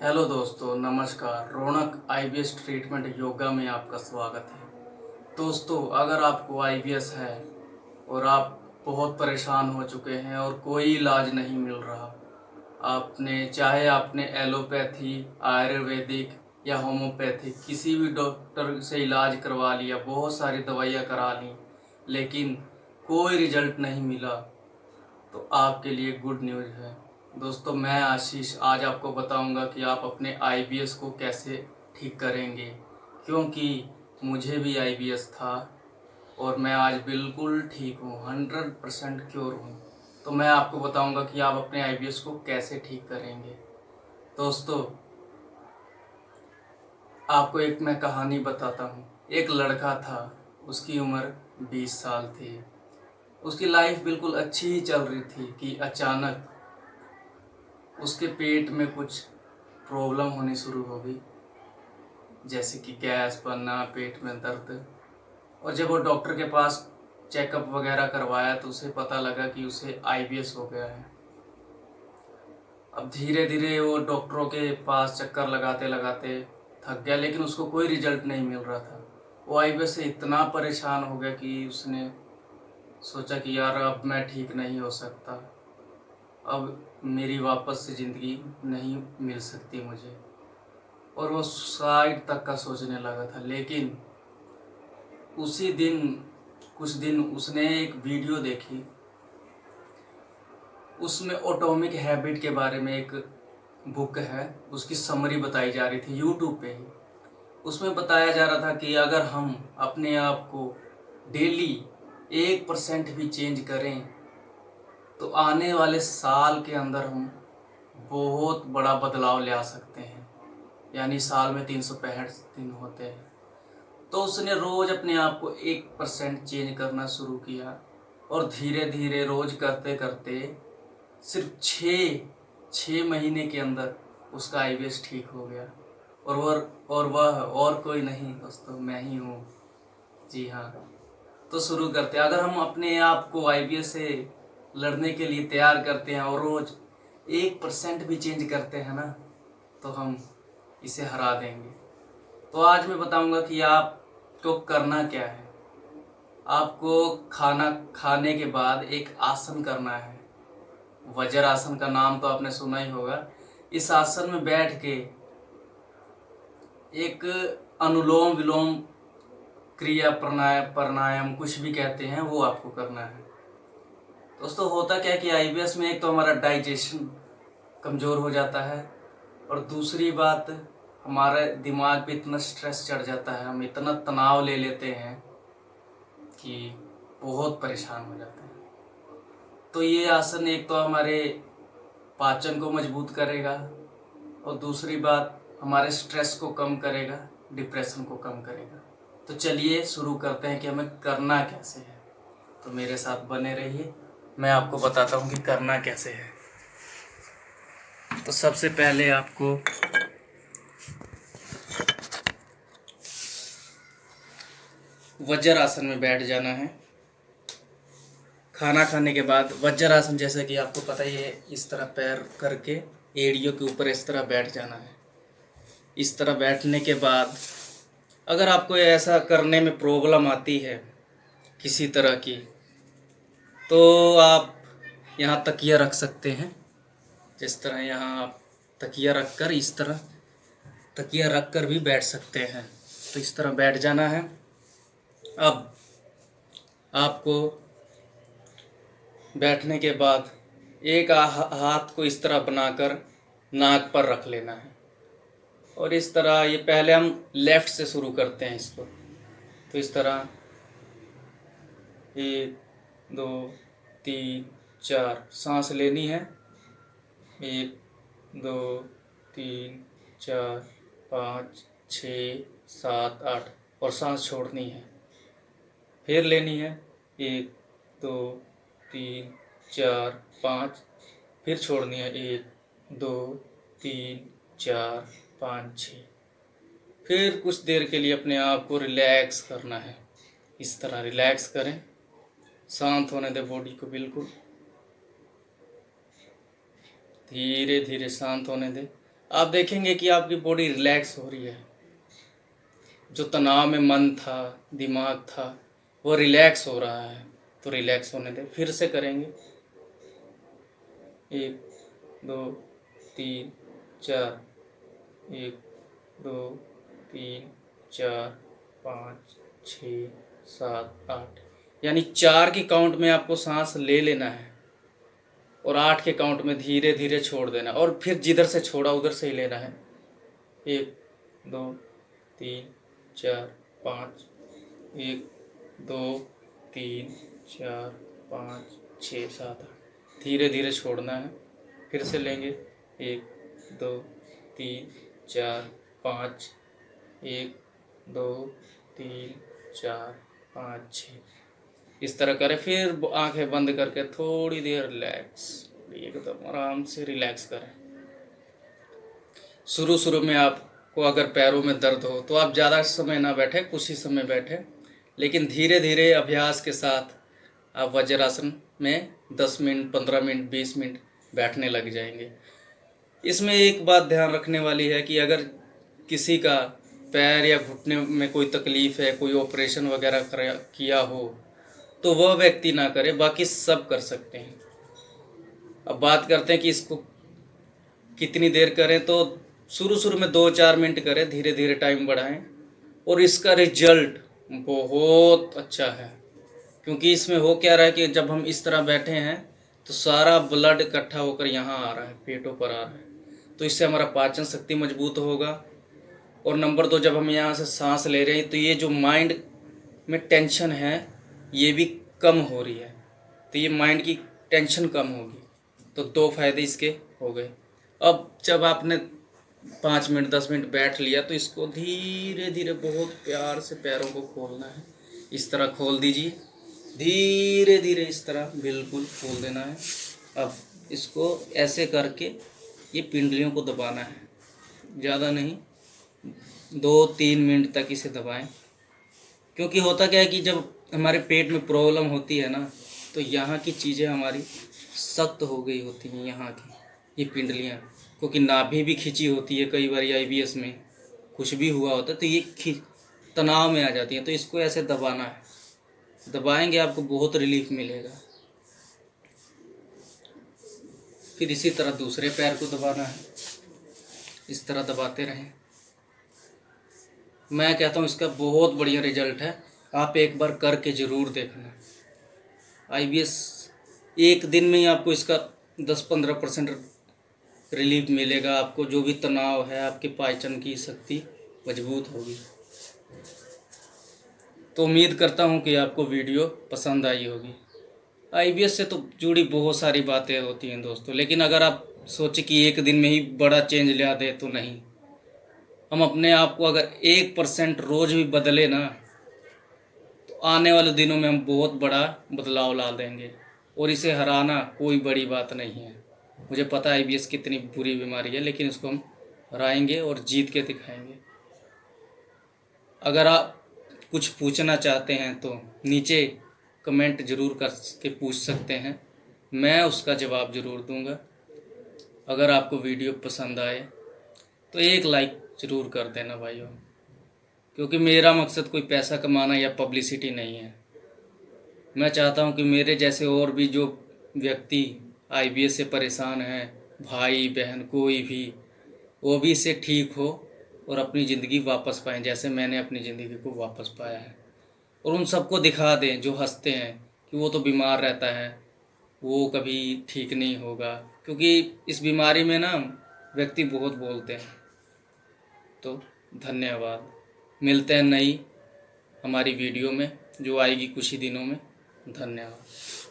Hello दोस्तों, नमस्कार। रौनक IBS treatment yoga में आपका स्वागत है। दोस्तों, अगर आपको आईबीएस है और आप बहुत परेशान हो चुके हैं और कोई इलाज नहीं मिल रहा, चाहे आपने एलोपैथी, आयुर्वेदिक या होम्योपैथिक किसी भी डॉक्टर से इलाज करवा लिया, बहुत सारी दवाइयाँ करा ली, लेकिन कोई रिजल्ट नहीं मिला, तो आपके लिए गुड न्यूज़ है। दोस्तों, मैं आशीष आज आपको बताऊंगा कि आप अपने आईबीएस को कैसे ठीक करेंगे, क्योंकि मुझे भी आईबीएस था और मैं आज बिल्कुल ठीक हूँ, 100% क्योर हूँ। तो मैं आपको बताऊंगा कि आप अपने आईबीएस को कैसे ठीक करेंगे। दोस्तों, आपको एक मैं कहानी बताता हूँ। एक लड़का था, उसकी उम्र 20 साल थी। उसकी लाइफ बिल्कुल अच्छी ही चल रही थी कि अचानक उसके पेट में कुछ प्रॉब्लम होनी शुरू हो गई, जैसे कि गैस बनना, पेट में दर्द। और जब वो डॉक्टर के पास चेकअप वगैरह करवाया तो उसे पता लगा कि उसे आईबीएस हो गया है। अब धीरे धीरे वो डॉक्टरों के पास चक्कर लगाते लगाते थक गया, लेकिन उसको कोई रिजल्ट नहीं मिल रहा था। वो आईबीएस से इतना परेशान हो गया कि उसने सोचा कि यार, अब मैं ठीक नहीं हो सकता, अब मेरी वापस से ज़िंदगी नहीं मिल सकती मुझे। और वो सुसाइड तक का सोचने लगा था। लेकिन उसी दिन, कुछ दिन उसने एक वीडियो देखी, उसमें एटॉमिक हैबिट के बारे में एक बुक है, उसकी समरी बताई जा रही थी यूट्यूब पे ही। उसमें बताया जा रहा था कि अगर हम अपने आप को डेली 1% भी चेंज करें तो आने वाले साल के अंदर हम बहुत बड़ा बदलाव ले आ सकते हैं। यानी साल में 365 दिन होते हैं। तो उसने रोज़ अपने आप को 1% चेंज करना शुरू किया और धीरे धीरे रोज़ करते करते सिर्फ छः महीने के अंदर उसका आईबीएस ठीक हो गया। वह और कोई नहीं दोस्तों, मैं ही हूँ। जी हाँ। तो शुरू करते हैं। अगर हम अपने आप को आईबीएस से लड़ने के लिए तैयार करते हैं और रोज़ 1% भी चेंज करते हैं ना, तो हम इसे हरा देंगे। तो आज मैं बताऊंगा कि आपको करना क्या है। आपको खाना खाने के बाद एक आसन करना है। वज्र आसन का नाम तो आपने सुना ही होगा। इस आसन में बैठ के एक अनुलोम विलोम क्रिया, प्राणायाम कुछ भी कहते हैं, वो आपको करना है। दोस्तों, होता क्या है कि आईबीएस में एक तो हमारा डाइजेशन कमज़ोर हो जाता है, और दूसरी बात, हमारे दिमाग पे इतना स्ट्रेस चढ़ जाता है, हम इतना तनाव ले लेते हैं कि बहुत परेशान हो जाते हैं। तो ये आसन एक तो हमारे पाचन को मजबूत करेगा, और दूसरी बात हमारे स्ट्रेस को कम करेगा, डिप्रेशन को कम करेगा। तो चलिए शुरू करते हैं कि हमें करना कैसे है। तो मेरे साथ बने रहिए, मैं आपको बताता हूँ कि करना कैसे है। तो सबसे पहले आपको वज्रासन में बैठ जाना है। खाना खाने के बाद वज्रासन, जैसे कि आपको पता ही है, इस तरह पैर करके एड़ियों के ऊपर इस तरह बैठ जाना है। इस तरह बैठने के बाद अगर आपको ऐसा करने में प्रॉब्लम आती है किसी तरह की, तो आप यहाँ तकिया रख सकते हैं। जिस तरह यहाँ आप तकिया रख कर, इस तरह तकिया रख कर भी बैठ सकते हैं। तो इस तरह बैठ जाना है। अब आपको बैठने के बाद एक हाथ को इस तरह बनाकर नाक पर रख लेना है, और इस तरह, ये पहले हम लेफ़्ट से शुरू करते हैं इसको। तो इस तरह 1 2 3 4 सांस लेनी है। 1 2 3 4 5 6 7 8, और सांस छोड़नी है। फिर लेनी है 1 2 3 4 5, फिर छोड़नी है 1 2 3 4 5 6। फिर कुछ देर के लिए अपने आप को रिलैक्स करना है। इस तरह रिलैक्स करें, शांत होने दें बॉडी को, बिल्कुल धीरे धीरे शांत होने दें। आप देखेंगे कि आपकी बॉडी रिलैक्स हो रही है। जो तनाव में मन था, दिमाग था, वो रिलैक्स हो रहा है। तो रिलैक्स होने दें। फिर से करेंगे। 1 2 3 4, 1 2 3 4 5 6 7 8, यानी 4 की काउंट में आपको सांस ले लेना है और 8 के काउंट में धीरे धीरे छोड़ देना है, और फिर जिधर से छोड़ा उधर से ही लेना है। 1 2 3 4 5, 1 2 3 4 5 6 7 8, धीरे धीरे छोड़ना है। फिर से लेंगे। 1 2 3 4 5, 1 2 3 4 5 6, इस तरह करें। फिर आंखें बंद करके थोड़ी देर रिलैक्स, एकदम आराम से रिलैक्स करें। शुरू शुरू में आपको अगर पैरों में दर्द हो तो आप ज़्यादा समय ना बैठे, कुछ ही समय बैठे, लेकिन धीरे धीरे अभ्यास के साथ आप वज्रासन में 10 मिनट, 15 मिनट, 20 मिनट बैठने लग जाएंगे। इसमें एक बात ध्यान रखने वाली है कि अगर किसी का पैर या घुटने में कोई तकलीफ़ है, कोई ऑपरेशन वगैरह किया हो, तो वह व्यक्ति ना करे, बाकी सब कर सकते हैं। अब बात करते हैं कि इसको कितनी देर करें। तो शुरू शुरू में 2-4 मिनट करें, धीरे धीरे टाइम बढ़ाएं, और इसका रिजल्ट बहुत अच्छा है। क्योंकि इसमें हो क्या रहा है कि जब हम इस तरह बैठे हैं तो सारा ब्लड इकट्ठा होकर यहाँ आ रहा है, पेटों पर आ रहा है, तो इससे हमारा पाचन शक्ति मजबूत होगा। और नंबर 2, जब हम यहाँ से सांस ले रहे हैं तो ये जो माइंड में टेंशन है ये भी कम हो रही है, तो ये माइंड की टेंशन कम होगी। तो 2 फायदे इसके हो गए। अब जब आपने 5 मिनट 10 मिनट बैठ लिया तो इसको धीरे धीरे बहुत प्यार से पैरों को खोलना है। इस तरह खोल दीजिए, धीरे धीरे इस तरह बिल्कुल खोल देना है। अब इसको ऐसे करके ये पिंडलियों को दबाना है, ज़्यादा नहीं, 2-3 मिनट तक इसे दबाएं। क्योंकि होता क्या है कि जब हमारे पेट में प्रॉब्लम होती है ना, तो यहाँ की चीज़ें हमारी सख्त हो गई होती हैं, यहाँ की ये पिंडलियाँ, क्योंकि नाभि भी खिंची होती है कई बार, IBS में कुछ भी हुआ होता है तो ये तनाव में आ जाती हैं। तो इसको ऐसे दबाना है, दबाएंगे आपको बहुत रिलीफ मिलेगा। फिर इसी तरह दूसरे पैर को दबाना है, इस तरह दबाते रहें। मैं कहता हूँ इसका बहुत बढ़िया रिजल्ट है, आप एक बार करके ज़रूर देखना। IBS एक दिन में ही आपको इसका 10-15% रिलीफ मिलेगा। आपको जो भी तनाव है, आपके पाचन की शक्ति मजबूत होगी। तो उम्मीद करता हूँ कि आपको वीडियो पसंद आई होगी। IBS से तो जुड़ी बहुत सारी बातें होती हैं दोस्तों, लेकिन अगर आप सोचे कि एक दिन में ही बड़ा चेंज ला दे तो नहीं। हम अपने आप को अगर 1% रोज़ भी बदले ना, तो आने वाले दिनों में हम बहुत बड़ा बदलाव ला देंगे, और इसे हराना कोई बड़ी बात नहीं है। मुझे पता है IBS कितनी बुरी बीमारी है, लेकिन इसको हम हराएंगे और जीत के दिखाएंगे। अगर आप कुछ पूछना चाहते हैं तो नीचे कमेंट ज़रूर करके पूछ सकते हैं, मैं उसका जवाब ज़रूर दूंगा। अगर आपको वीडियो पसंद आए तो एक लाइक ज़रूर कर देना भाइयों, क्योंकि मेरा मकसद कोई पैसा कमाना या पब्लिसिटी नहीं है। मैं चाहता हूं कि मेरे जैसे और भी जो व्यक्ति IBS से परेशान हैं, भाई बहन कोई भी, वो भी इससे ठीक हो और अपनी ज़िंदगी वापस पाएँ, जैसे मैंने अपनी ज़िंदगी को वापस पाया है। और उन सबको दिखा दें जो हंसते हैं कि वो तो बीमार रहता है, वो कभी ठीक नहीं होगा, क्योंकि इस बीमारी में ना व्यक्ति बहुत बोलते हैं। तो धन्यवाद, मिलते हैं नई हमारी वीडियो में जो आएगी कुछ ही दिनों में। धन्यवाद।